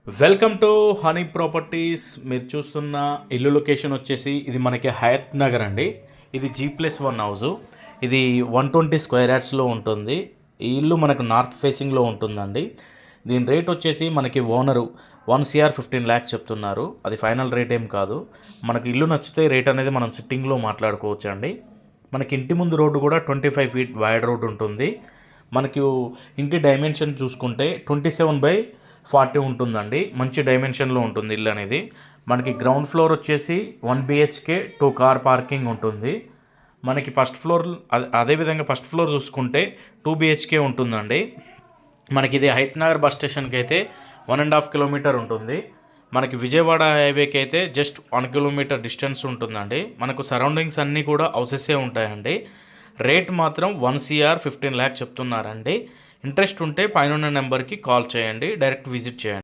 Welcome to honey properties. మీరు చూస్తున్న ఇల్లు లొకేషన్ వచ్చేసి ఇది మనకి హయత్ నగర్ అండి. ఇది G+1 హౌజు. ఇది 120 స్క్వేర్ యార్డ్స్లో ఉంటుంది. ఈ ఇల్లు మనకు నార్త్ ఫేసింగ్లో ఉంటుందండి. దీని రేట్ వచ్చేసి మనకి ఓనరు 1,15 lakhs చెప్తున్నారు. అది ఫైనల్ రేట్ ఏం కాదు. మనకి ఇల్లు నచ్చితే రేట్ అనేది మనం సిట్టింగ్లో మాట్లాడుకోవచ్చు అండి. మనకి ఇంటి ముందు రోడ్డు కూడా 25 feet వైడ్ రోడ్ ఉంటుంది. మనకి ఇంటి డైమెన్షన్ చూసుకుంటే 27/40 ఉంటుందండి. మంచి డైమెన్షన్లో ఉంటుంది ఇల్లు అనేది. మనకి గ్రౌండ్ ఫ్లోర్ వచ్చేసి 1 BHK 2 కార్ పార్కింగ్ ఉంటుంది. మనకి ఫస్ట్ ఫ్లోర్ అదేవిధంగా ఫస్ట్ ఫ్లోర్ చూసుకుంటే 2 BHK ఉంటుందండి. మనకి ఇది హయత్ నగర్ బస్ స్టేషన్కి అయితే 1.5 kilometer ఉంటుంది. మనకి విజయవాడ హైవేకి అయితే జస్ట్ 1 kilometer డిస్టెన్స్ ఉంటుందండి. మనకు సరౌండింగ్స్ అన్నీ కూడా హౌసెసే ఉంటాయండి. రేట్ మాత్రం 1,15 lakhs చెప్తున్నారండి. ఇంట్రెస్ట్ ఉంటే పైన నెంబర్కి కాల్ చేయండి, డైరెక్ట్ విజిట్ చేయండి.